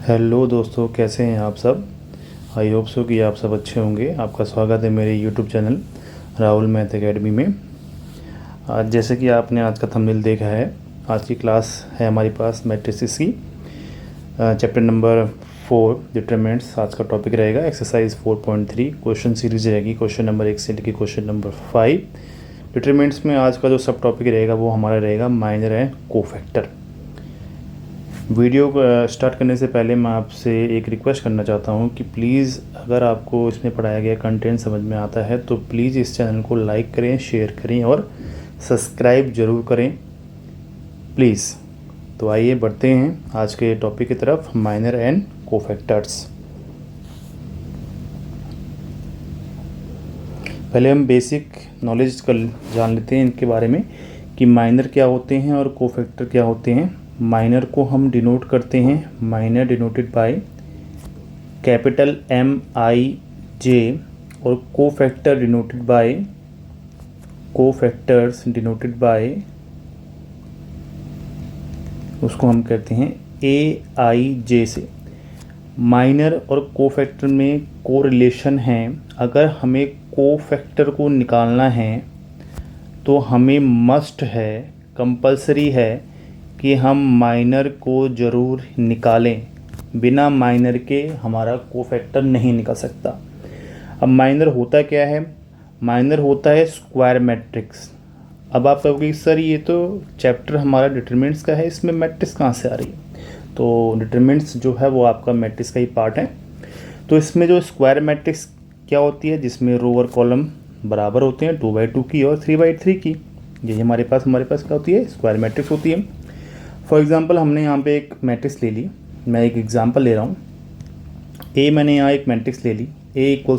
Hello दोस्तों, कैसे हैं आप सब। आई होप सो कि आप सब अच्छे होंगे। आपका स्वागत है मेरे YouTube channel Rahul math academy में। आज जैसे कि आपने आज का थंबनेल देखा है, आज की क्लास है हमारी पास मैट्रिसेस की चैप्टर नंबर 4 डिटरमिनेंट्स। आज का टॉपिक रहेगा एक्सरसाइज 4.3 क्वेश्चन सीरीज रहेगी। क्वेश्चन नंबर 1 से लेकर क्वेश्चन नंबर 5 डिटरमिनेंट्स में आज का जो सब टॉपिक रहेगा वो हमारा रहेगा माइनर एंड कोफैक्टर। वीडियो को स्टार्ट करने से पहले मैं आपसे एक रिक्वेस्ट करना चाहता हूं कि प्लीज़ अगर आपको इसमें पढ़ाया गया कंटेंट समझ में आता है तो प्लीज़ इस चैनल को लाइक करें, शेयर करें और सब्सक्राइब ज़रूर करें प्लीज़। तो आइए बढ़ते हैं आज के टॉपिक की तरफ, माइनर एंड कोफैक्टर्स। पहले हम बेसिक नॉलेज जान लेते हैं इनके बारे में कि माइनर क्या होते हैं और कोफैक्टर क्या होते हैं। माइनर को हम डिनोट करते हैं, minor denoted by capital MIJ और cofactor denoted by cofactors denoted by उसको हम कहते हैं AIJ से। माइनर और कोफैक्टर में कोरिलेशन है। अगर हमें कोफैक्टर को निकालना है तो हमें मस्ट है, कंपलसरी है कि हम माइनर को ज़रूर निकालें। बिना माइनर के हमारा कोफैक्टर नहीं निकल सकता। अब माइनर होता क्या है? माइनर होता है स्क्वायर मैट्रिक्स। अब आप कहोगे सर ये तो चैप्टर हमारा डिटरमिनेंट्स का है, इसमें मैट्रिक्स कहाँ से आ रही है? तो डिटरमिनेंट्स जो है वो आपका मैट्रिक्स का ही पार्ट है। तो इसमें जो स्क्वायर मैट्रिक्स क्या होती है, जिसमें रो और कॉलम बराबर होते हैं 2/2 की और 3/3 की, यही हमारे पास क्या होती है? स्क्वायर मैट्रिक्स होती है। फॉर एग्ज़ाम्पल हमने यहाँ पे एक मैट्रिक्स ले ली। मैं एक एग्जांपल ले रहा हूँ। मैंने यहाँ एक मैट्रिक्स ले ली, A =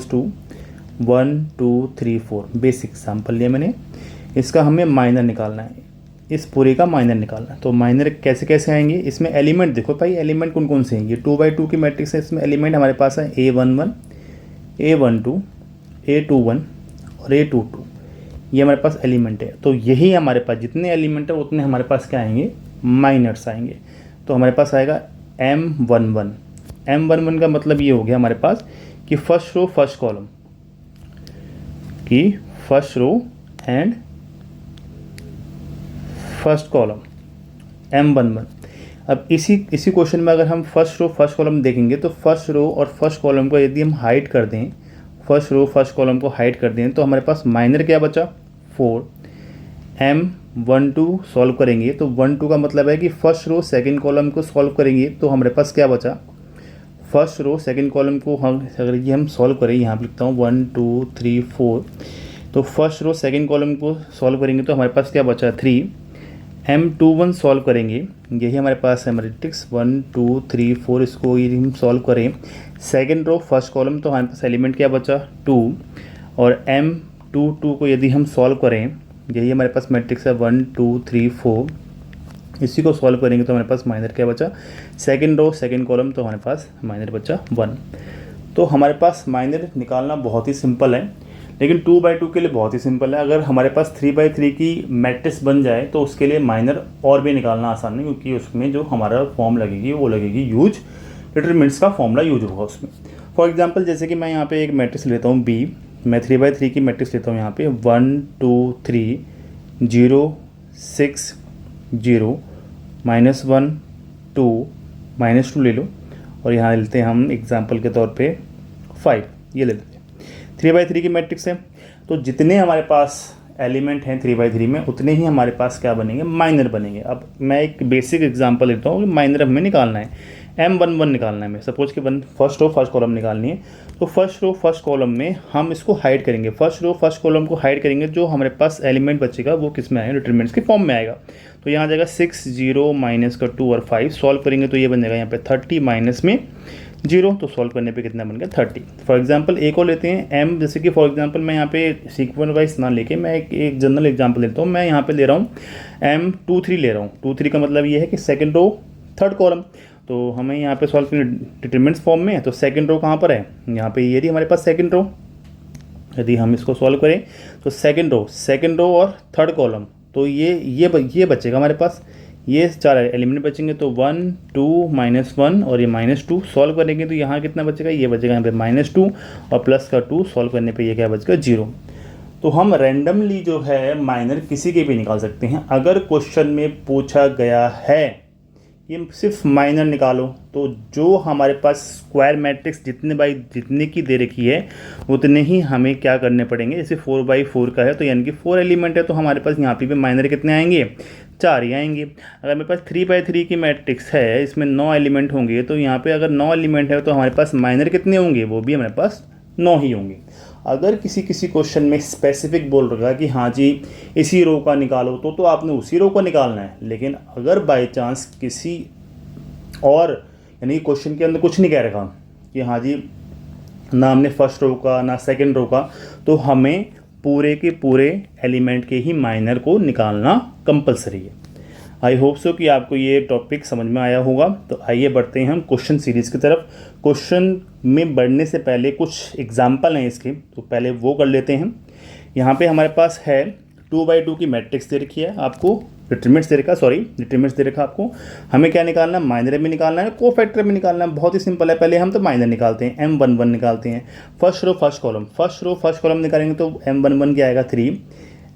1 2 3 4। बेसिक एग्जांपल लिया मैंने। इसका हमें माइनर निकालना है, इस पूरे का माइनर निकालना है। तो माइनर कैसे कैसे आएंगे? इसमें एलिमेंट देखो भाई, एलिमेंट कौन कौन से हैं? ये 2/2 की मैट्रिक्स है। इसमें एलिमेंट हमारे पास है A11, A12, A21 और A22। ये हमारे पास एलिमेंट है। तो यही हमारे पास जितने एलिमेंट है उतने हमारे पास क्या आएंगे? माइनर्स आएंगे। तो हमारे पास आएगा M11। M11 का मतलब ये हो गया हमारे पास कि फर्स्ट रो फर्स्ट कॉलम की first row and first column M11। अब इसी क्वेश्चन में अगर हम फर्स्ट रो फर्स्ट कॉलम देखेंगे तो फर्स्ट रो और फर्स्ट कॉलम को यदि हम हाइड कर दें, फर्स्ट रो फर्स्ट कॉलम को हाइड कर दें तो हमारे पास माइनर क्या बचा? 4। M12 सॉल्व करेंगे तो 1 2 का मतलब है कि फर्स्ट रो सेकंड कॉलम को सॉल्व करेंगे तो हमारे पास क्या बचा? फर्स्ट रो सेकंड कॉलम को हम अगर ये हम सॉल्व करें, यहाँ पे लिखता हूँ 1 2 3 4। तो फर्स्ट रो सेकंड कॉलम को सॉल्व करेंगे तो हमारे पास क्या बचा? 3। M21 सॉल्व करेंगे, यही हमारे पास है मैट्रिक्स 1 2 3 4। इसको यदि हम सॉल्व करें सेकंड रो फर्स्ट कॉलम तो हमारे पास एलिमेंट क्या बचा? 2। और M22 को यदि हम सॉल्व करें, यही हमारे पास मैट्रिक्स है 1 2 3 4। इसी को सॉल्व करेंगे तो हमारे पास माइनर क्या बचा? सेकंड रो सेकंड कॉलम तो हमारे पास माइनर बचा 1। तो हमारे पास माइनर निकालना बहुत ही सिंपल है, लेकिन 2/2 के लिए बहुत ही सिंपल है। अगर हमारे पास 3/3 की मैट्रिक्स बन जाए तो उसके लिए माइनर और भी निकालना आसान है, क्योंकि उसमें जो हमारा फॉर्म लगेगी वो लगेगी यूज, डिटरमिनेंट्स का फॉर्मूला यूज होगा उसमें। फॉर एग्जाम्पल जैसे कि मैं यहाँ पे एक मैट्रिक्स लेता हूँ B। मैं 3/3 की मैट्रिक्स लेता हूँ यहाँ पे 1 2 3 0 6 0 -1 2 -2 ले लो, और यहाँ लेते हैं हम एग्जाम्पल के तौर पे 5। ये ले लेते हैं। 3/3 की मैट्रिक्स है तो जितने हमारे पास एलिमेंट हैं 3/3 में उतने ही हमारे पास क्या बनेंगे? माइनर बनेंगे। अब मैं एक बेसिक एग्जांपल लेता हूँ कि माइनर हमें निकालना है, M11 निकालना है। मैं सपोज कि फर्स्ट रो फर्स्ट कॉलम निकालनी है, तो फर्स्ट रो फर्स्ट कॉलम में हम इसको हाइड करेंगे। फर्स्ट रो फर्स्ट कॉलम को हाइड करेंगे, जो हमारे पास एलिमेंट बचेगा वो किस में आएगा? डिटरमिनेंट्स के फॉर्म में आएगा। तो यहाँ जाएगा 6 0 -2 और 5। सॉल्व करेंगे तो ये बन जाएगा यहाँ पे 30 माइनस में 0। तो सॉल्व करने पे कितना बन गया? 30। फॉर एग्जांपल एक और लेते हैं M। जैसे कि फॉर एग्जांपल मैं यहाँ पे सीक्वेंस वाइज ना लेके मैं एक जनरल एग्जांपल लेता हूँ। मैं यहाँ पे ले रहा हूँ M23 ले रहा हूँ। 23 का मतलब ये है कि सेकंड रो थर्ड कॉलम। तो हमें यहाँ पे सॉल्व करना डिटरमिनेंट्स फॉर्म में है, तो सेकंड रो कहाँ पर है? यहाँ पे ये रही हमारे पास सेकंड रो। यदि हम इसको सॉल्व करें तो सेकंड रो और थर्ड कॉलम, तो ये बचेगा हमारे पास ये 4 एलिमेंट बचेंगे तो 1 2 -1 और ये -2 सॉल्व करेंगे तो यहाँ कितना बचेगा, ये बचेगा यहाँ पे -2 और प्लस का 2 सॉल्व करने पे ये क्या बचेगा 0। तो हम रैंडमली जो है माइनर किसी के भी निकाल सकते हैं। अगर क्वेश्चन में पूछा गया है कि सिर्फ माइनर निकालो तो जो हमारे पास स्क्वायर मैट्रिक्स जितने की दे रखी है उतने ही हमें क्या करने पड़ेंगे। जैसे 4/4 का है तो यानी कि 4 एलिमेंट है तो हमारे पास यहाँ पे भी माइनर कितने आएंगे, 4 ही आएंगे। अगर मेरे पास 3/3 की मैट्रिक्स है, इसमें 9 एलिमेंट होंगे तो यहाँ पे अगर 9 एलिमेंट है तो हमारे पास माइनर कितने होंगे, वो भी हमारे पास 9 ही होंगे। अगर किसी क्वेश्चन में स्पेसिफिक बोल रहा कि हाँ जी इसी रो का निकालो तो आपने उसी रो का निकालना है। लेकिन अगर बाय चांस किसी और यानी क्वेश्चन के अंदर कुछ नहीं कह रखा कि हाँ जी ना हमने फर्स्ट रो का ना सेकंड रो का, तो हमें पूरे के पूरे एलिमेंट के ही माइनर को निकालना कंपलसरी है। आई होप सो कि आपको ये टॉपिक समझ में आया होगा। तो आइए बढ़ते हैं हम क्वेश्चन सीरीज़ की तरफ। क्वेश्चन में बढ़ने से पहले कुछ एग्जाम्पल हैं इसके, तो पहले वो कर लेते हैं। यहाँ पे हमारे पास है 2/2 की मैट्रिक्स दे रखी है, आपको डिटरमिनेंट्स दे रखा आपको। हमें क्या निकालना है, माइनर में निकालना है, कोफैक्टर में निकालना है। बहुत ही सिंपल है, पहले हम तो माइनर निकालते हैं, M11 निकालते हैं। फर्स्ट रो फर्स्ट कॉलम निकालेंगे तो M11 क्या आएगा 3।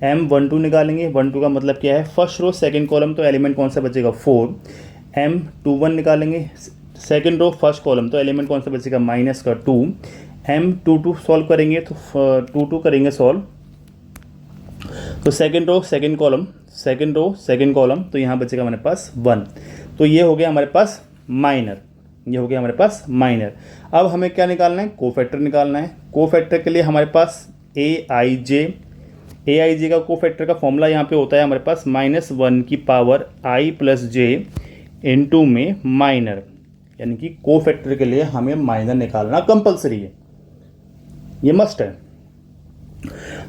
M12 निकालेंगे, 12 का मतलब क्या है फर्स्ट रो सेकंड कॉलम, तो एलिमेंट कौन सा बचेगा 4। M21 निकालेंगे सेकंड रो फर्स्ट कॉलम, तो एलिमेंट कौन सा बचेगा -2। M22 सॉल्व करेंगे तो 22 करेंगे सॉल्व, तो सेकंड रो सेकंड कॉलम, तो यहाँ बचेगा हमारे पास 1। तो ये हो गया हमारे पास माइनर। अब हमें क्या निकालना है, कोफैक्टर निकालना है। कोफैक्टर के लिए हमारे पास AIJ का कोफैक्टर का फॉर्मूला यहाँ पे होता है हमारे पास -1 की पावर I + j इंटू में माइनर, यानी कि कोफैक्टर के लिए हमें माइनर निकालना कंपलसरी है, ये मस्ट है।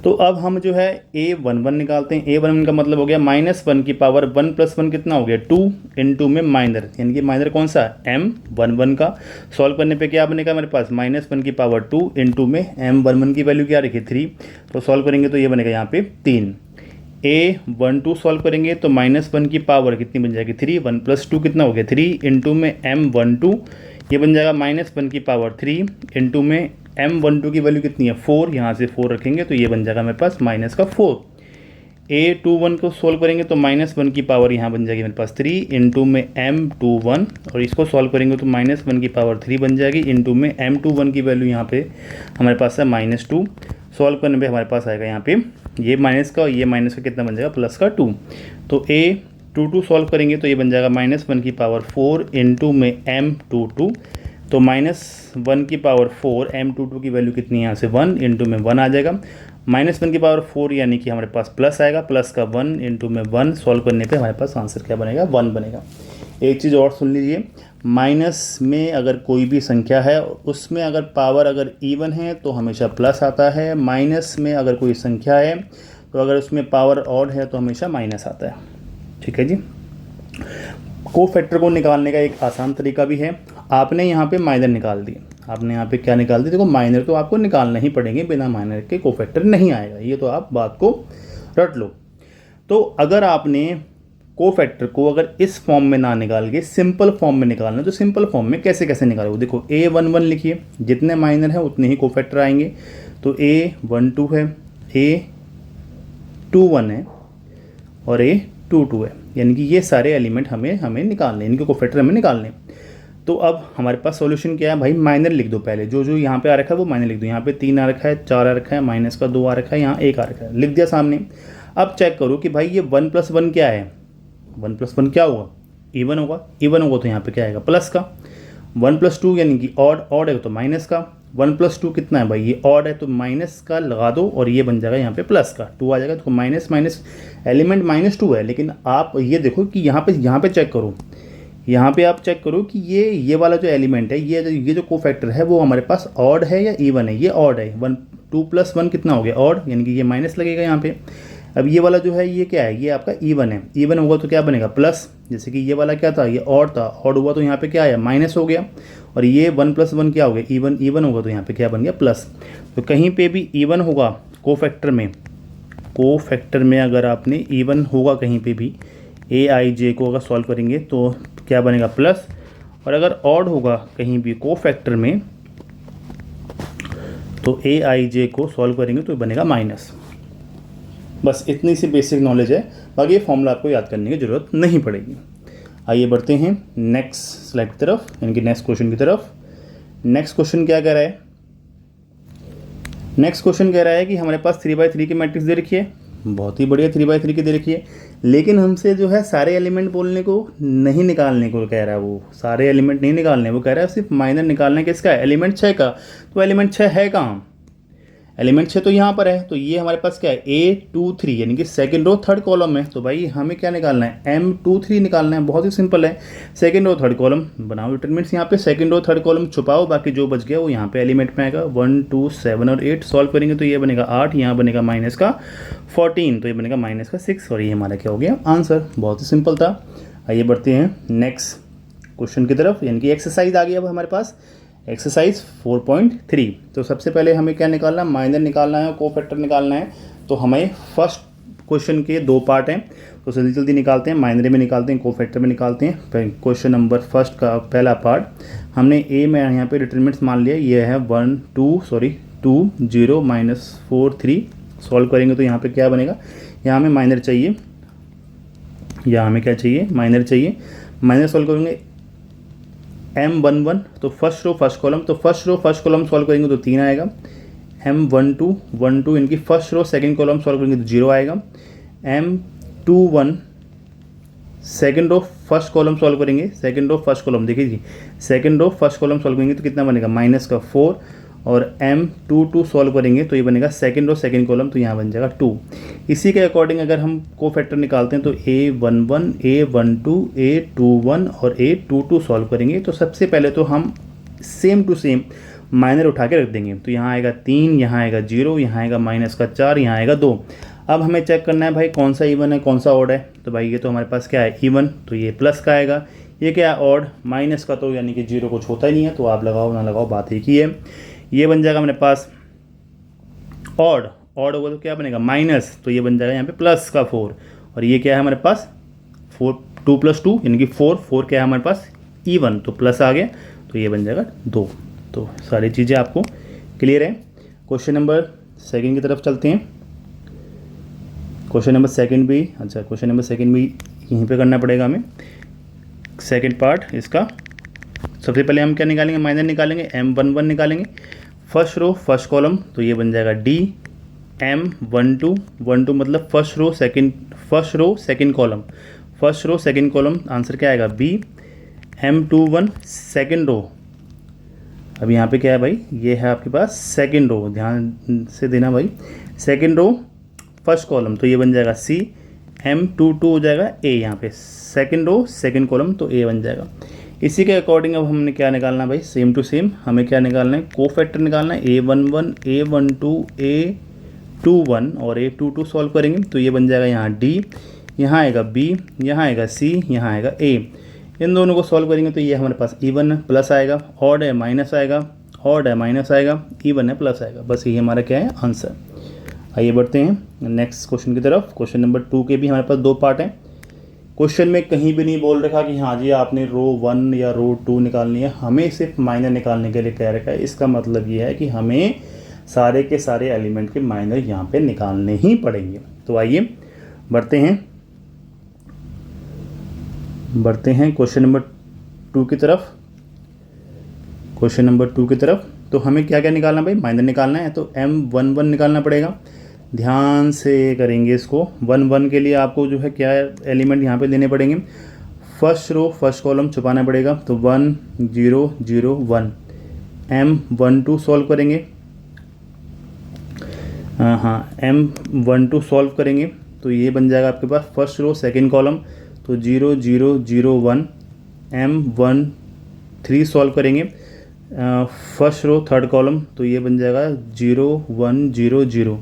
तो अब हम जो है A11 निकालते हैं। A11 का मतलब हो गया -1 की पावर 1 + 1 कितना हो गया 2 इंटू में माइनर, यानी कि माइनर कौन सा M11 का। सॉल्व करने पे क्या बनेगा हमारे पास -1 की पावर 2 इंटू में M11 की वैल्यू क्या रखी 3, तो सॉल्व करेंगे तो ये बनेगा यहाँ पे 3। A12 सॉल्व करेंगे तो -1 की पावर कितनी बन जाएगी 3, 1 + 2 कितना हो गया 3 इंटू में M12, ये बन जाएगा -1 की पावर 3 इंटू में M12 की वैल्यू कितनी है 4, यहाँ से 4 रखेंगे तो ये बन जाएगा मेरे पास -4। A21 को सोल्व करेंगे तो -1 की पावर यहाँ बन जाएगी मेरे पास 3 इंटू में M21, और इसको सॉल्व करेंगे तो -1 की पावर 3 बन जाएगी इंटू में M21 की वैल्यू यहाँ पे हमारे पास है -2। सॉल्व करने पे हमारे पास आएगा यहाँ पे ये माइनस का कितना बन जाएगा +2। तो A22 सॉल्व करेंगे तो ये बन जाएगा -1 की पावर 4 इंटू में M22, तो -1 की पावर 4 M22 की वैल्यू कितनी है यहाँ से 1 इंटू में 1 आ जाएगा। -1 की पावर 4 यानी कि हमारे पास प्लस आएगा, प्लस का 1 इंटू में 1, सॉल्व करने पे हमारे पास आंसर क्या बनेगा 1 बनेगा। एक चीज़ और सुन लीजिए, माइनस में अगर कोई भी संख्या है उसमें अगर पावर अगर इवन है तो हमेशा प्लस आता है। माइनस में अगर कोई संख्या है तो अगर उसमें पावर ऑड है तो हमेशा माइनस आता है। ठीक है जी। कोफैक्टर को निकालने का एक आसान तरीका भी है। आपने यहाँ पे माइनर निकाल दिए, आपने यहाँ पे क्या निकाल दी, देखो माइनर तो आपको निकालना ही पड़ेंगे, बिना माइनर के कोफैक्टर नहीं आएगा, ये तो आप बात को रट लो। तो अगर आपने कोफैक्टर को अगर इस फॉर्म में ना निकाल के सिंपल फॉर्म में निकालना, तो सिंपल फॉर्म में कैसे निकालोगे, देखो A11 लिखिए, जितने माइनर है उतने ही कोफैक्टर आएंगे। तो A12 है, A21 है और A22 है, यानी कि ये सारे एलिमेंट हमें निकालने, इनके कोफैक्टर हमें निकालने। तो अब हमारे पास सॉल्यूशन क्या है भाई, माइनर लिख दो पहले, जो यहाँ पे आ रखा है वो माइनर लिख दो। यहाँ पे 3 आ रखा है, 4 आ रखा है, माइनस का 2 आ रखा है, यहाँ 1 आ रखा है, लिख दिया सामने। अब चेक करो कि भाई ये 1 + 1 क्या है, 1 + 1 क्या होगा, इवन होगा, तो यहाँ पे क्या आएगा प्लस का। 1 + 2 यानी कि ऑड है तो माइनस का। 1 + 2 कितना है भाई, ये ऑड है तो माइनस का लगा दो और ये बन जाएगा यहाँ पे प्लस का, 2 आ जाएगा। तो माइनस एलिमेंट -2 है, लेकिन आप ये देखो कि यहाँ पे चेक करो, यहाँ पे आप चेक करो कि ये वाला जो एलिमेंट है, ये जो कोफैक्टर है वो हमारे पास ऑड है या इवन है, ये ऑड है। 2 + 1 कितना हो गया ऑड, यानी कि ये माइनस लगेगा यहाँ पे। अब ये वाला जो है ये क्या है, ये आपका इवन है, इवन होगा तो क्या बनेगा प्लस। जैसे कि ये वाला क्या था, ये ऑड था, ऑड हुआ तो यहाँ पे क्या आया माइनस हो गया। और ये 1 + 1 क्या हो गया इवन होगा तो यहाँ पे क्या बन गया प्लस। तो कहीं पे भी इवन होगा कोफैक्टर में अगर आपने इवन होगा कहीं पे भी ए आई जे को अगर सॉल्व करेंगे तो क्या बनेगा प्लस, और अगर ऑड होगा कहीं भी कोफैक्टर में तो ए आई जे को सॉल्व करेंगे तो बनेगा माइनस। बस इतनी सी बेसिक नॉलेज है, बाकी ये फॉर्मूला आपको याद करने की ज़रूरत नहीं पड़ेगी। आइए बढ़ते हैं नेक्स्ट स्लाइड की तरफ, यानी कि नेक्स्ट क्वेश्चन की तरफ। नेक्स्ट क्वेश्चन क्या कह रहा है? नेक्स्ट क्वेश्चन कह रहा है कि हमारे पास 3/3 की मैट्रिक्स दे रखी है, बहुत ही बढ़िया 3/3 की दे रखी है, लेकिन हमसे जो है सारे एलिमेंट बोलने को नहीं निकालने को कह रहा है। वो सारे एलिमेंट नहीं निकालने, वो कह रहा है सिर्फ माइनर निकालना है किसका, एलिमेंट 6 का। तो एलिमेंट 6 है कहाँ? एलिमेंट 6 तो यहाँ पर है, तो ये हमारे पास क्या है A23, यानी कि सेकंड रो थर्ड कॉलम है। तो भाई हमें क्या निकालना है, M23 निकालना है। बहुत ही सिंपल है, सेकंड रो थर्ड कॉलम बनाओ डिटरमिनेंट्स, यहाँ पे सेकंड रो थर्ड कॉलम छुपाओ, बाकी जो बच गया वो यहाँ पे एलिमेंट में आएगा। 1 2 7 और 8 सॉल्व करेंगे तो ये बनेगा 8, यहाँ बनेगा माइनस का 14, तो ये बनेगा माइनस का 6, और ये हमारा क्या हो गया आंसर। बहुत ही सिंपल था। आइए बढ़ते हैं नेक्स्ट क्वेश्चन की तरफ, यानी कि एक्सरसाइज आ गई अब हमारे पास, एक्सरसाइज 4.3। तो सबसे पहले हमें क्या निकालना है, माइनर निकालना है और कोफैक्टर निकालना है। तो हमें फर्स्ट क्वेश्चन के 2 पार्ट हैं, तो जल्दी जल्दी निकालते हैं, माइनर में निकालते हैं, कोफैक्टर में निकालते हैं। क्वेश्चन नंबर फर्स्ट का पहला पार्ट हमने ए में यहाँ पे डिटरमिनेंट्स मान लिया, ये है 2 0 -4 3। सॉल्व करेंगे तो यहाँ पे क्या बनेगा, यहाँ हमें माइनर चाहिए, यहाँ हमें क्या चाहिए, माइनर चाहिए। माइनर सॉल्व करेंगे M11, तो फर्स्ट रो फर्स्ट कॉलम, तो first row first column solve करेंगे तो 3 आएगा। M12 इनकी first row second column solve करेंगे तो 0 आएगा। M21 second row first column solve करेंगे, सेकंड रो फर्स्ट कॉलम देखिए जी, second row first column solve करेंगे तो कितना बनेगा, माइनस का 4, और M22 सॉल्व करेंगे तो ये बनेगा सेकंड रो सेकंड कॉलम, तो यहाँ बन जाएगा 2। इसी के अकॉर्डिंग अगर हम कोफैक्टर निकालते हैं तो A11 A12 A21 और A22 सॉल्व करेंगे। तो सबसे पहले तो हम सेम टू सेम माइनर उठा के रख देंगे, तो यहाँ आएगा 3, यहाँ आएगा 0, यहाँ आएगा माइनस का 4, यहाँ आएगा 2। अब हमें चेक करना है भाई कौन सा इवन है कौन सा ऑड है। तो भाई ये तो हमारे पास क्या है इवन, तो ये प्लस का आएगा। ये क्या है ऑड, माइनस का, तो यानी कि 0 कुछ होता ही नहीं है, तो आप लगाओ ना लगाओ बात एक ही है। ये बन जाएगा मेरे पास ऑड, ऑड होगा तो क्या बनेगा माइनस, तो ये बन जाएगा यहाँ पे प्लस का 4, और ये क्या है हमारे पास 4 2 + 2 यानी कि 4 क्या है हमारे पास इवन, तो प्लस आ गया, तो ये बन जाएगा 2। तो सारी चीज़ें आपको क्लियर है। क्वेश्चन नंबर सेकंड की तरफ चलते हैं। क्वेश्चन नंबर सेकंड भी, अच्छा क्वेश्चन नंबर सेकंड भी यहीं पे करना पड़ेगा हमें, सेकंड पार्ट इसका। सबसे पहले हम क्या निकालेंगे, माइनर निकालेंगे, M11 निकालेंगे, फर्स्ट रो फर्स्ट कॉलम, तो ये बन जाएगा D। M12 मतलब first row second column, first row second column, answer क्या आएगा B। M21 सेकंड रो, अब यहाँ पे क्या है भाई, ये है आपके पास सेकंड रो, ध्यान से देना भाई, सेकंड रो फर्स्ट कॉलम, तो ये बन जाएगा C। M22 हो जाएगा A, यहाँ पे सेकंड रो सेकंड कॉलम, तो A बन जाएगा। इसी के अकॉर्डिंग अब हमने क्या निकालना है भाई, सेम टू सेम हमें क्या निकालना है, कोफैक्टर निकालना है। A11 A12 A21 और A22 सॉल्व करेंगे तो ये बन जाएगा यहाँ D, यहाँ आएगा B, यहाँ आएगा C, यहाँ आएगा A। इन दोनों को सॉल्व करेंगे तो ये हमारे पास इवन है प्लस आएगा, ऑड है माइनस आएगा, ऑड है माइनस आएगा, इवन है प्लस आएगा। बस ये हमारा क्या है आंसर। आइए बढ़ते हैं नेक्स्ट क्वेश्चन की तरफ। क्वेश्चन नंबर 2 के भी हमारे पास 2 पार्ट हैं। क्वेश्चन में कहीं भी नहीं बोल रखा कि हाँ जी आपने रो 1 या रो 2 निकालनी है, हमें सिर्फ माइनर निकालने के लिए कह रखा है। इसका मतलब ये है कि हमें सारे के सारे एलिमेंट के माइनर यहाँ पे निकालने ही पड़ेंगे। तो आइए बढ़ते हैं क्वेश्चन नंबर 2 की तरफ। क्वेश्चन नंबर 2 की तरफ तो हमें क्या क्या निकालना भाई, माइनर निकालना है, तो M11 निकालना पड़ेगा। ध्यान से करेंगे इसको। 1 के लिए आपको जो है क्या एलिमेंट यहाँ पे देने पड़ेंगे, फर्स्ट रो फर्स्ट कॉलम छुपाना पड़ेगा, तो 1 0 0 1। M12 सॉल्व करेंगे, हाँ M12 सॉल्व करेंगे तो ये बन जाएगा आपके पास फर्स्ट रो सेकंड कॉलम, तो 0 0 0 1। M13 सॉल्व करेंगे फर्स्ट रो थर्ड कॉलम, तो ये बन जाएगा 0 1 0 0,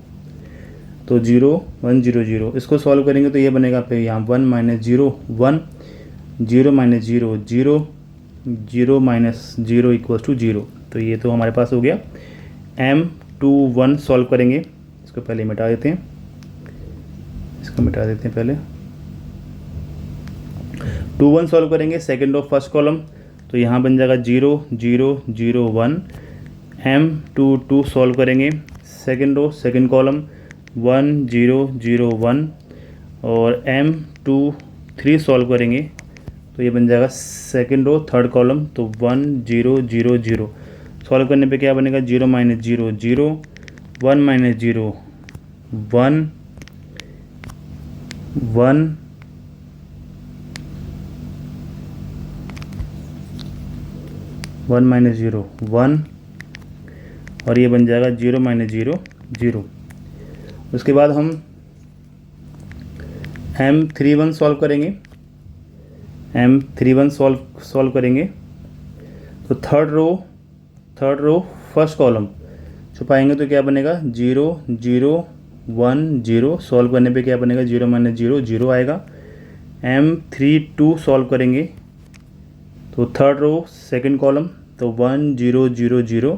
तो 0 1 0 0। इसको सॉल्व करेंगे तो ये बनेगा फिर यहाँ 1 - 0 1, 0 - 0 0, 0 - 0 = 0। तो ये तो हमारे पास हो गया। M21 सॉल्व करेंगे, इसको पहले मिटा देते हैं, इसको मिटा देते हैं पहले। 2 1 सॉल्व करेंगे सेकेंड रो फर्स्ट कॉलम, तो यहाँ बन जाएगा 0 0 0 1। M2 2 सॉल्व करेंगे सेकेंड रो सेकेंड कॉलम 1 0 0 1। और M2 3 सॉल्व करेंगे तो ये बन जाएगा सेकेंड रो थर्ड कॉलम, तो 1 0 0 0। सॉल्व करने पे क्या बनेगा 0 - 0 0, 1 - 0 1 1 1 - 0 1 और ये बन जाएगा 0 - 0 0। उसके बाद हम M31 सॉल्व करेंगे। M31 सॉल्व करेंगे तो थर्ड रो फर्स्ट कॉलम छुपाएंगे तो क्या बनेगा 0 0 1 0। सॉल्व करने पे क्या बनेगा 0 - 0 0 आएगा। M32 सॉल्व करेंगे तो थर्ड रो सेकंड कॉलम, तो 1 0 0 0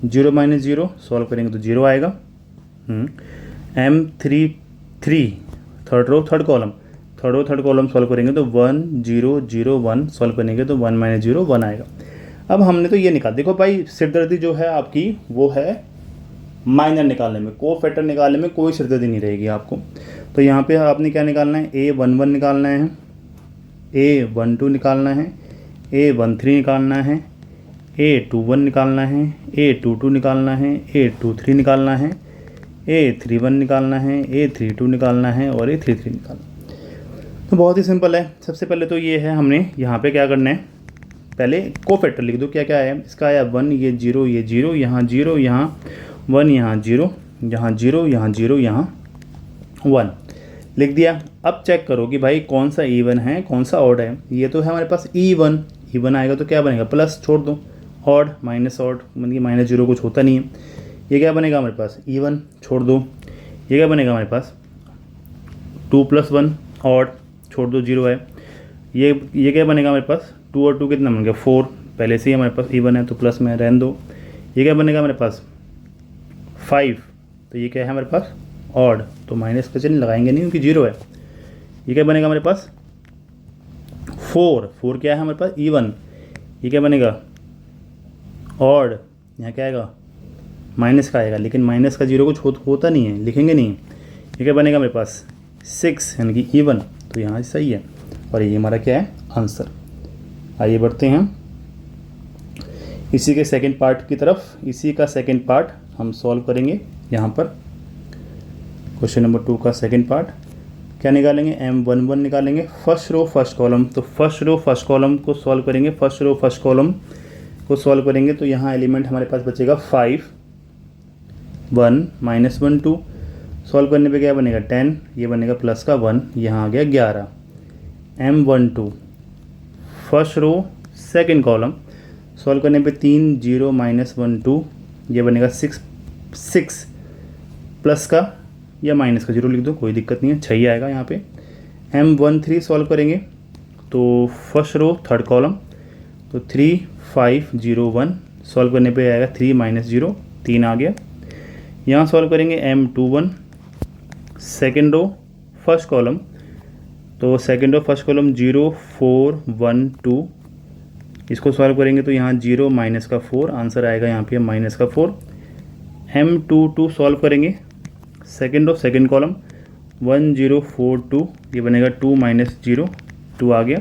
0 - 0 सॉल्व करेंगे तो 0 आएगा। M33 third row third column solve करेंगे तो 1 0 0 1 सॉल्व करेंगे तो 1 - 0 1 आएगा। अब हमने तो ये निकाल, देखो भाई सिरदर्दी जो है आपकी वो है माइनर निकालने में, कोफैक्टर निकालने में कोई सिरदर्दी नहीं रहेगी आपको। तो यहाँ पे आपने क्या निकालना है A11 निकालना है, A12 निकालना है, A13 निकालना है, A21 निकालना है, A22 निकालना है, A23 निकालना है, A31 निकालना है, A32 निकालना है और A33 निकालना है। तो बहुत ही सिंपल है। सबसे पहले तो ये है हमने यहाँ पे क्या करना है, पहले कोफैक्टर लिख दो क्या क्या है इसका। आया 1 ये 0 ये 0, यहाँ 0 यहाँ 1 यहाँ 0 यहाँ 0 यहाँ 0 यहाँ 1 लिख दिया। अब चेक करो कि भाई कौन सा इवन है कौन सा ऑड है। ये तो है हमारे पास इवन आएगा तो क्या बनेगा प्लस छोड़ दो, ऑड माइनस ऑड मतलब -0 कुछ होता नहीं है। ये क्या बनेगा हमारे पास इवन छोड़ दो, ये क्या बनेगा हमारे पास 2 + 1 ऑड छोड़ दो 0 है। ये क्या बनेगा हमारे पास 2 और 2 कितना बन गया 4, पहले से ही हमारे पास इवन है तो प्लस में रहने दो। ये क्या बनेगा हमारे पास 5, तो ये क्या है हमारे पास ऑड, तो माइनस का चिन्ह लगाएंगे नहीं क्योंकि 0 है। ये क्या बनेगा हमारे पास 4 क्या है हमारे पास इवन। ये क्या बनेगा ऑड, यहाँ क्या आएगा माइनस का आएगा, लेकिन माइनस का 0 कुछ होता नहीं है, लिखेंगे नहीं। ये क्या बनेगा मेरे पास 6 यानी कि इवन, तो यहाँ सही है और ये हमारा क्या है आंसर। आइए बढ़ते हैं इसी के सेकंड पार्ट की तरफ। इसी का सेकंड पार्ट हम सॉल्व करेंगे। यहाँ पर क्वेश्चन नंबर 2 का सेकंड पार्ट क्या निकालेंगे M11 निकालेंगे फर्स्ट रो फर्स्ट कॉलम। तो फर्स्ट रो फर्स्ट कॉलम को सॉल्व करेंगे, फर्स्ट रो फर्स्ट कॉलम को सॉल्व करेंगे तो यहाँ एलिमेंट हमारे पास बचेगा 5 1 -1 2। सॉल्व करने पे क्या बनेगा 10, ये बनेगा प्लस का 1, यहाँ आ गया 11। M12 first row second column solve करने पे 3 0 -1 2, ये बनेगा 6 प्लस का या माइनस का 0 लिख दो कोई दिक्कत नहीं है, 6 ही आएगा यहाँ पे। M13 सॉल्व करेंगे तो फर्स्ट रो थर्ड कॉलम तो 3 5 0 1 सॉल्व करने पे आएगा 3 -0 3 आ गया। यहाँ सॉल्व करेंगे M21 second row first column, तो सेकेंड रो फर्स्ट कॉलम 0 4 1 2, इसको सॉल्व करेंगे तो यहाँ 0 माइनस का 4 आंसर आएगा यहाँ पे माइनस का 4। M22 सॉल्व करेंगे सेकेंड रो सेकेंड कॉलम 1 0 4 2, ये बनेगा 2 -0 2 आ गया।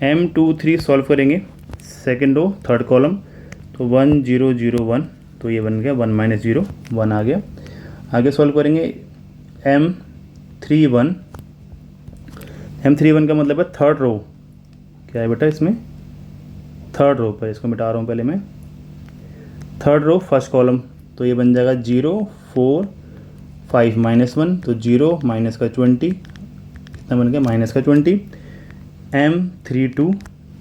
M23 सॉल्व करेंगे सेकेंड रो थर्ड कॉलम तो 1 0 0 1, तो ये बन गया 1 -0 1 आ गया। आगे सॉल्व करेंगे M31 का मतलब है थर्ड रो, क्या है बेटा इसमें थर्ड रो पर, इसको मिटा रहा हूँ पहले मैं। थर्ड रो फर्स्ट कॉलम तो ये बन जाएगा 0 4 5 -1, तो 0 माइनस का 20 कितना बन गया माइनस का 20। M32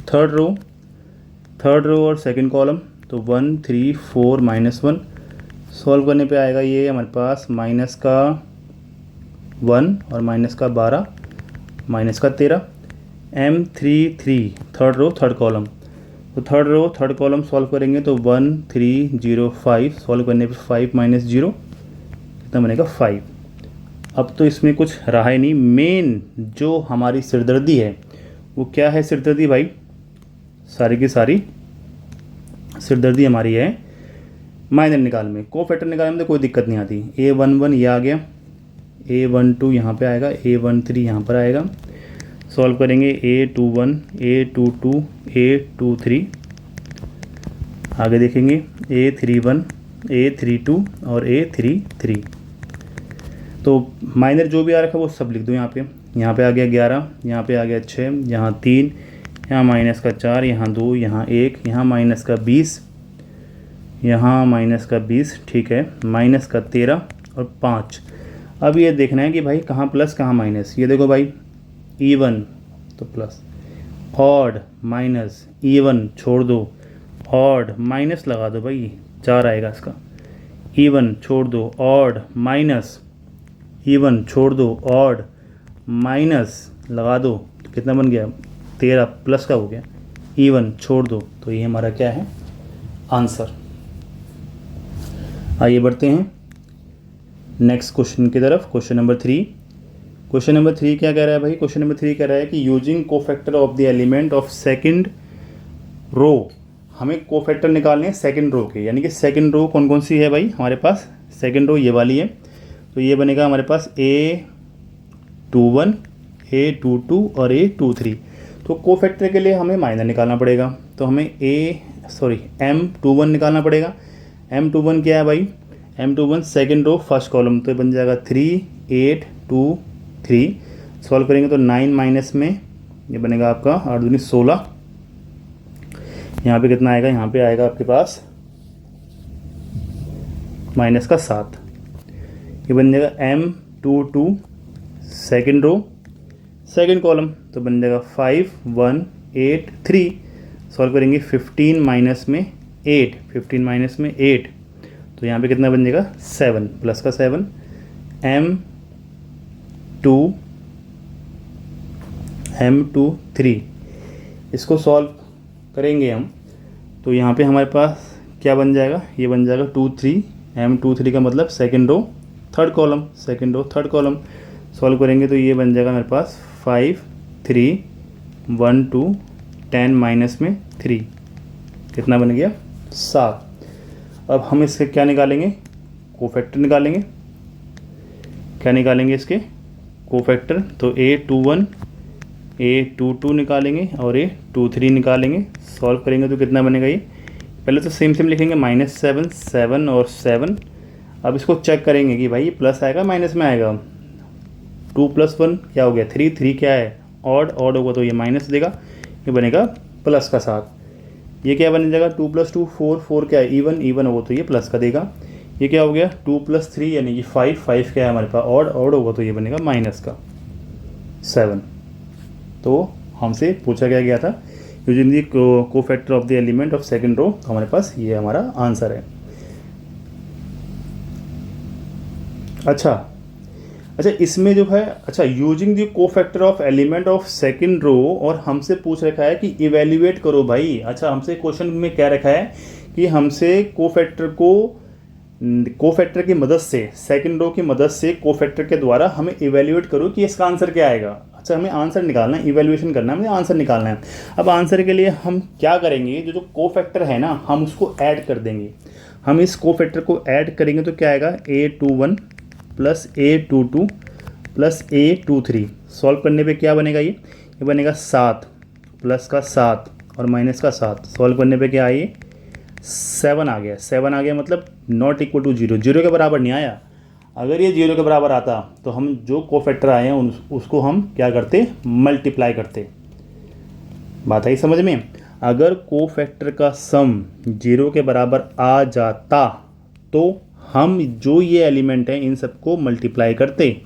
थर्ड रो और सेकंड कॉलम तो 1 3 4 -1, सॉल्व करने पे आएगा ये हमारे पास माइनस का 1 और माइनस का 12 माइनस का 13। M33 third row third column, तो third row third column solve करेंगे तो 1 3 0 5, सॉल्व करने पे 5 -0 कितना बनेगा 5। अब तो इसमें कुछ रहा ही नहीं, मेन जो हमारी सिरदर्दी है वो क्या है सिरदर्दी भाई, सारी की सारी सिरदर्दी हमारी है माइनर निकाल में। कोफैक्टर निकालने में तो कोई दिक्कत नहीं आती। A11 ये आ गया, A12 यहाँ पे आएगा, A13 यहाँ पर आएगा। सॉल्व करेंगे A21, A22, A23, आगे देखेंगे A31, A32 और A33। तो माइनर जो भी आ रखा है वो सब लिख दो यहाँ पे। यहाँ पे आ गया 11, यहाँ पे आ गया 6, यहाँ 3, यहाँ माइनस का 4, यहाँ 2, यहाँ 1, यहाँ माइनस का 20, यहाँ माइनस का 20, ठीक है, माइनस का 13 और 5। अब ये देखना है कि भाई कहाँ प्लस कहाँ माइनस। ये देखो भाई इवन तो प्लस, ऑड माइनस, इवन छोड़ दो, ऑड माइनस लगा दो भाई, 4 आएगा इसका। इवन छोड़ दो, ऑड माइनस, इवन छोड़ दो, ऑड माइनस लगा दो, तो कितना बन गया, 13 प्लस का हो गया। इवन छोड़ दो, तो ये हमारा क्या है, आंसर। आइए बढ़ते हैं नेक्स्ट क्वेश्चन की तरफ। Question number 3। क्वेश्चन नंबर 3 क्या कह रहा है भाई, क्वेश्चन नंबर 3 कह रहा है कि using cofactor of the element of second row, हमें कोफैक्टर निकालने हैं सेकंड रो के, यानी कि सेकंड रो कौन कौन सी है भाई हमारे पास, सेकंड रो ये वाली है। तो ये बनेगा हमारे पास A21, A22 और A23। तो कोफैक्टर के लिए हमें माइनर निकालना पड़ेगा, तो हमें M21 निकालना पड़ेगा। M21 क्या है भाई, M21 second row first column, तो बन जाएगा 3, 8, 2, 3। सॉल्व करेंगे तो 9 माइनस में ये बनेगा आपका 8 दूनी 16। यहाँ पे कितना आएगा, यहाँ पे आएगा आपके पास माइनस का 7। ये बन जाएगा M22 second row second column, तो बन जाएगा 5, 1, 8, 3। सॉल्व करेंगे 15 माइनस में 8, 15 माइनस में 8, तो यहाँ पे कितना बन जाएगा 7 प्लस का 7। M23 इसको सॉल्व करेंगे हम, तो यहाँ पे हमारे पास क्या बन जाएगा, ये बन जाएगा 2, 3। M23 का मतलब second row third column, second row third column. Solve करेंगे तो ये बन जाएगा मेरे पास 5, 3, 1, 2, 10 माइनस में 3, कितना बन गया 7। अब हम इसके क्या निकालेंगे, कोफैक्टर निकालेंगे। क्या निकालेंगे इसके कोफैक्टर, तो A21, A22 निकालेंगे और A23 निकालेंगे। सॉल्व करेंगे तो कितना बनेगा, ये पहले तो सेम लिखेंगे, -7, 7 और 7। अब इसको चेक करेंगे कि भाई ये प्लस आएगा माइनस में आएगा। 2 + 1 क्या हो गया 3, 3 क्या है ऑड, ऑड होगा तो ये माइनस देगा, ये बनेगा प्लस का 7। ये क्या बन जाएगा 2 + 2 4, 4 क्या है इवन, इवन होगा तो ये प्लस का देगा। ये क्या हो गया 2 + 3 यानी कि 5, 5 क्या है हमारे पास ऑड, ऑड होगा तो ये बनेगा माइनस का 7। तो हमसे पूछा गया था using the cofactor of the element of second row, तो हमारे पास ये हमारा आंसर है। अच्छा इसमें जो है, अच्छा using the cofactor of element of second row, और हमसे पूछ रखा है कि इवेल्युएट करो भाई। अच्छा हमसे क्वेश्चन में क्या रखा है कि हमसे कोफैक्टर की मदद से, सेकंड रो की मदद से कोफैक्टर के द्वारा हमें इवेल्युएट करो कि इसका आंसर क्या आएगा। अच्छा हमें आंसर निकालना है, इवेल्युएशन करना है, हमें आंसर निकालना है। अब आंसर के लिए हम क्या करेंगे, जो कोफैक्टर है ना हम उसको ऐड कर देंगे। हम इस कोफैक्टर को ऐड करेंगे तो क्या आएगा A21 + A22 + A23। सॉल्व करने पे क्या बनेगा, ये बनेगा 7 प्लस का 7 और माइनस का 7। सॉल्व करने पे क्या आए 7 आ गया, 7 आ गया मतलब नॉट इक्वल टू 0, 0 के बराबर नहीं आया। अगर ये 0 के बराबर आता तो हम जो कोफैक्टर आए हैं उसको हम क्या करते, मल्टीप्लाई करते। बात आई समझ में। अगर कोफैक्टर का सम 0 के बराबर आ जाता तो हम जो ये एलिमेंट हैं इन सबको मल्टीप्लाई करते,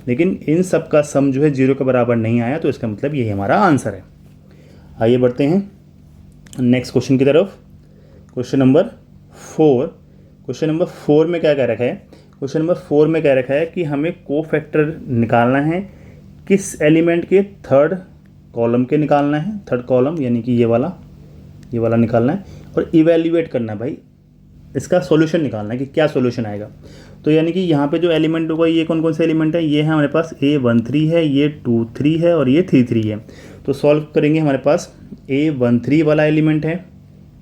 लेकिन इन सब का सम जो है 0 के बराबर नहीं आया, तो इसका मतलब यही हमारा आंसर है। आइए बढ़ते हैं नेक्स्ट क्वेश्चन की तरफ। Question number 4। क्वेश्चन नंबर 4 में क्या कह रखा है, क्वेश्चन नंबर 4 में कह रखा है कि हमें कोफैक्टर निकालना है किस एलिमेंट के, थर्ड कॉलम के निकालना है, थर्ड कॉलम यानी कि ये वाला निकालना है, और इवेल्युएट करना है भाई, इसका सॉल्यूशन निकालना है कि क्या सॉल्यूशन आएगा। तो यानी कि यहाँ पे जो एलिमेंट होगा ये कौन कौन से एलिमेंट है, ये है हमारे पास A13 है, ये 23 है और ये 33 है। तो सॉल्व करेंगे, हमारे पास A13 वाला एलिमेंट है,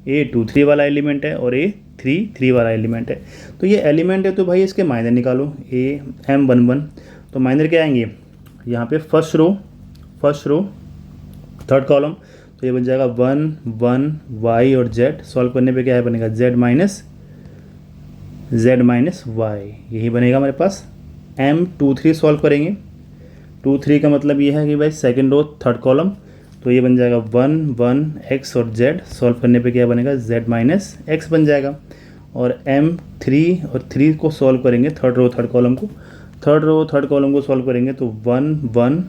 A23 वाला एलिमेंट है और A33 वाला एलिमेंट है। तो ये एलिमेंट है तो भाई इसके माइनर निकालो, AM11। तो माइनर क्या आएंगे यहाँ पे, फर्स्ट रो थर्ड कॉलम, तो ये बन जाएगा 1 1 y और z। सॉल्व करने पे क्या है बनेगा, z माइनस y, यही बनेगा हमारे पास। M23 सॉल्व करेंगे, 23 का मतलब ये है कि भाई सेकंड रो थर्ड कॉलम, तो ये बन जाएगा 1 1 x और z। सॉल्व करने पे क्या बनेगा, z माइनस x बन जाएगा। और M3 और 3 को सॉल्व करेंगे, थर्ड रो थर्ड कॉलम को सॉल्व करेंगे तो 1 1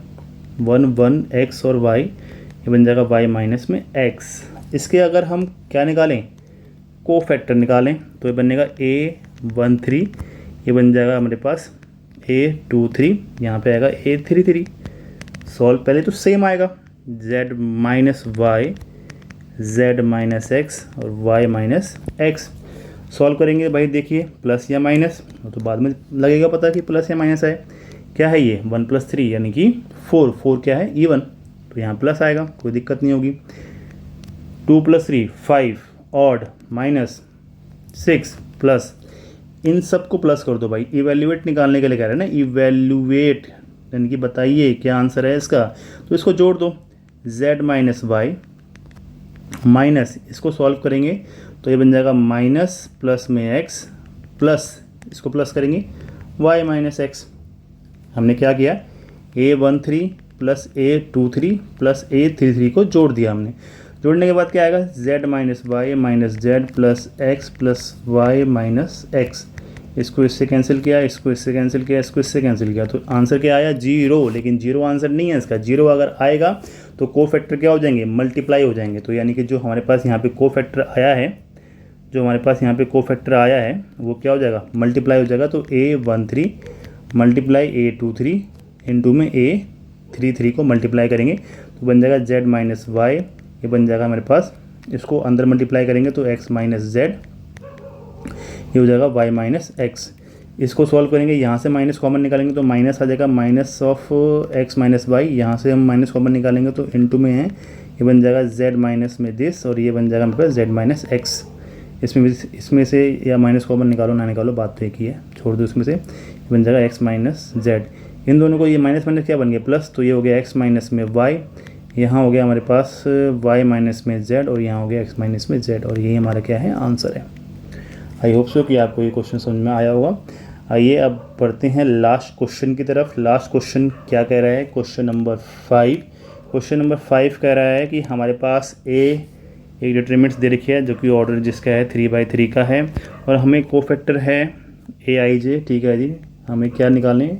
1 1 x और y, ये बन जाएगा y माइनस में x। इसके अगर हम क्या निकालें, कोफैक्टर निकालें, तो ये बनेगा A13, ये बन जाएगा हमारे पास A23, यहाँ पे आएगा A33। सॉल्व पहले तो सेम आएगा, z minus y, z minus x और y माइनस x। सॉल्व करेंगे भाई, देखिए प्लस या माइनस, तो बाद में लगेगा पता कि प्लस या माइनस है। क्या है ये 1 + 3 यानी कि 4 क्या है इवन, तो यहाँ प्लस आएगा, कोई दिक्कत नहीं होगी। 2 + 3 5 ऑड माइनस 6 प्लस, इन सब को प्लस कर दो भाई। इवेल्युएट निकालने के लिए कह रहे हैं ना, इवेल्युएट यानी कि बताइए क्या आंसर है इसका, तो इसको जोड़ दो, z माइनस वाई माइनस, इसको सॉल्व करेंगे तो ये बन जाएगा माइनस प्लस में x प्लस, इसको प्लस करेंगे y माइनस x। हमने क्या किया, A13 plus A23 plus A33 को जोड़ दिया हमने। जोड़ने के बाद क्या आएगा, z minus Y minus Z plus X plus Y minus X. इसको इससे कैंसिल किया, इसको इससे कैंसिल किया, इसको इससे कैंसिल किया, तो आंसर क्या आया 0। लेकिन 0 आंसर नहीं है इसका, 0 अगर आएगा तो कोफैक्टर क्या हो जाएंगे, मल्टीप्लाई हो जाएंगे। तो यानी कि जो हमारे पास यहाँ पे कोफैक्टर आया है, वो क्या हो जाएगा, मल्टीप्लाई हो जाएगा। तो A13 मल्टीप्लाई A23 इंटू में A33 को मल्टीप्लाई करेंगे तो बन जाएगा z माइनस वाई, ये बन जाएगा हमारे पास, इसको अंदर मल्टीप्लाई करेंगे तो x माइनस जेड, ये हो जाएगा y माइनस एक्स। इसको सॉल्व करेंगे, यहाँ से माइनस कॉमन निकालेंगे तो माइनस आ जाएगा, minus of x minus Y, यहाँ से हम माइनस कॉमन निकालेंगे तो इंटू में है, ये बन जाएगा z माइनस में दिस, और ये बन जाएगा हमारे पास z माइनस एक्स। इसमें से या माइनस कॉमन निकालो ना निकालो बात तो एक ही है, छोड़ दो इसमें से, ये बन जाएगा x माइनस जेड। इन दोनों को ये माइनस माइनस क्या बन गया प्लस, तो ये हो गया x माइनस में y, यहाँ हो गया हमारे पास y माइनस में z, और यहाँ हो गया x माइनस में z, और यही हमारा क्या है आंसर है। आई होप सो कि आपको ये क्वेश्चन समझ में आया होगा। आइए अब पढ़ते हैं लास्ट क्वेश्चन की तरफ। लास्ट क्वेश्चन क्या कह रहा है, क्वेश्चन नंबर 5 कह रहा है कि हमारे पास एक डिटरमिनेंट दे रखी है जो कि ऑर्डर जिसका है 3/3 का है, और हमें कोफैक्टर है Aij। ठीक है जी, हमें क्या निकालने,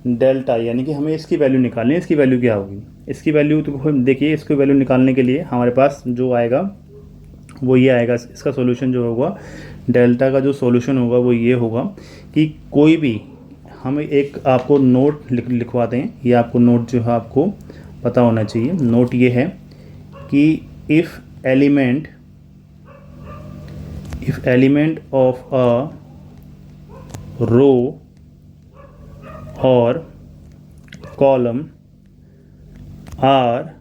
डेल्टा, यानी कि हमें इसकी वैल्यू निकालनी है। इसकी वैल्यू क्या होगी, इसकी वैल्यू तो देखिए, इसकी वैल्यू निकालने के लिए हमारे पास जो आएगा वो ये आएगा। इसका सॉल्यूशन जो होगा, डेल्टा का जो सॉल्यूशन होगा वो ये होगा कि कोई भी, हम एक आपको नोट लिखवाते हैं, ये आपको नोट जो है आपको पता होना चाहिए। नोट ये है कि if element of a row और column are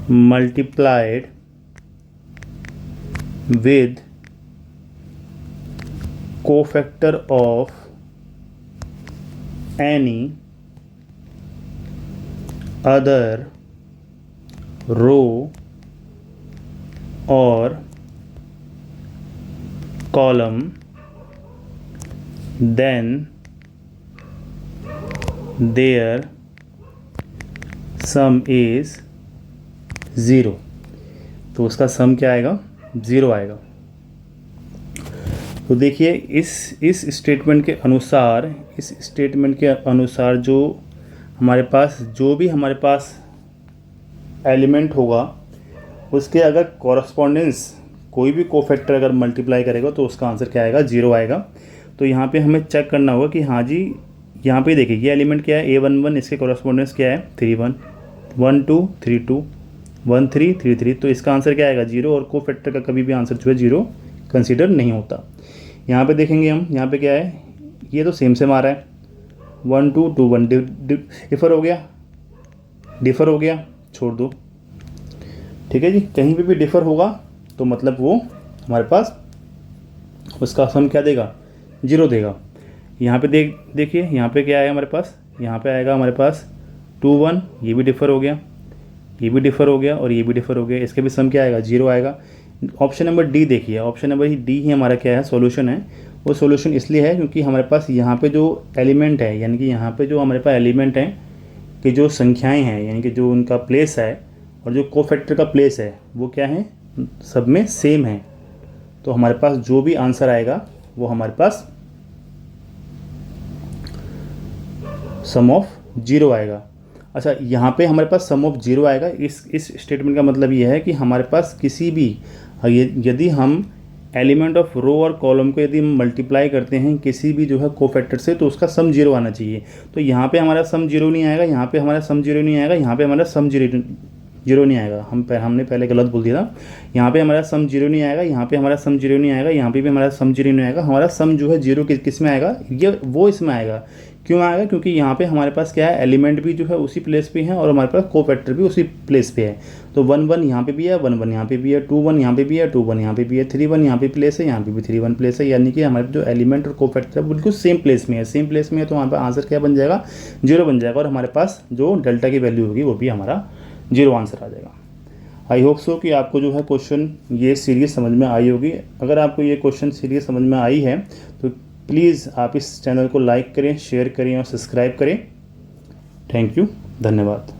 multiplied with cofactor of any other row or column, then their sum is 0। तो उसका सम क्या आएगा, 0 आएगा। तो देखिए इस स्टेटमेंट के अनुसार जो भी हमारे पास एलिमेंट होगा उसके अगर कॉरस्पॉन्डेंस कोई भी कोफैक्टर अगर मल्टीप्लाई करेगा तो उसका आंसर क्या आएगा, 0 आएगा। तो यहाँ पे हमें चेक करना होगा कि हाँ जी, यहाँ पे देखिए ये एलिमेंट क्या है, A11, इसके कॉरस्पॉन्डेंस क्या है 3 1 1 2 3 2 1 3 3 3, तो इसका आंसर क्या आएगा 0, और कोफैक्टर का कभी भी आंसर जो है 0 कंसीडर नहीं होता। यहाँ पे देखेंगे हम, यहाँ पे क्या है, ये तो सेम आ रहा है 1 2 2 1 डिफर हो गया, डिफ़र हो गया, छोड़ दो। ठीक है जी, कहीं पे भी डिफ़र होगा तो मतलब वो हमारे पास उसका सम क्या देगा, 0 देगा। यहाँ पे देखिए यहाँ पे क्या आएगा हमारे पास, यहाँ पे आएगा हमारे पास 2 1, ये भी डिफ़र हो गया, ये भी डिफ़र हो गया और ये भी डिफ़र हो गया, इसके भी सम क्या आएगा, 0 आएगा। ऑप्शन नंबर डी देखिए, ऑप्शन नंबर डी ही हमारा क्या है, सॉल्यूशन है। वो सॉल्यूशन इसलिए है क्योंकि हमारे पास यहाँ पे जो एलिमेंट है, यानी कि यहाँ पे जो हमारे पास एलिमेंट हैं कि जो संख्याएं हैं, यानी कि जो उनका प्लेस है और जो कोफैक्टर का प्लेस है वो क्या है, सब में सेम है। तो हमारे पास जो भी आंसर आएगा वो हमारे पास सम ऑफ 0 आएगा। अच्छा, यहाँ पे हमारे पास सम ऑफ 0 आएगा। इस स्टेटमेंट का मतलब ये है कि हमारे पास किसी भी यदि हम एलिमेंट ऑफ रो और कॉलम को यदि हम मल्टीप्लाई करते हैं किसी भी जो है कोफैक्टर से, तो उसका सम 0 आना चाहिए। तो यहाँ पे हमारा सम 0 नहीं आएगा, यहाँ पे हमारा सम 0 नहीं आएगा, यहाँ पे हमारा सम 0 नहीं आएगा। हमने पहले गलत बोल दिया था। यहाँ पे हमारा सम 0 नहीं आएगा, यहाँ पे हमारा सम 0 नहीं आएगा, यहाँ पे भी हमारा सम 0 नहीं आएगा। हमारा सम जो है 0 किस में आएगा, ये वो इसमें आएगा। क्यों आएगा, क्योंकि यहाँ पे हमारे पास क्या है, एलिमेंट भी जो है उसी प्लेस पे है और हमारे पास कोफैक्टर भी उसी प्लेस पे है। तो 1 1 यहाँ पे भी है, 1 1 यहाँ पे भी है, 2 1 यहाँ पे भी है, 2 1 यहाँ पे भी है, 3 1 यहाँ पे प्लेस है, यहाँ पे भी 3 1 प्लेस है। यानी कि हमारे जो एलिमेंट और कोफैक्टर है बिल्कुल सेम प्लेस में है, सेम प्लेस में है। तो वहाँ पर आंसर क्या बन जाएगा, 0 बन जाएगा और हमारे पास जो डेल्टा की वैल्यू होगी वो भी हमारा 0 आंसर आ जाएगा। आई होप सो कि आपको जो है क्वेश्चन ये सीरीज समझ में आई होगी। अगर आपको ये क्वेश्चन सीरीज समझ में आई है तो प्लीज़ आप इस चैनल को लाइक करें, शेयर करें और सब्सक्राइब करें। थैंक यू, धन्यवाद।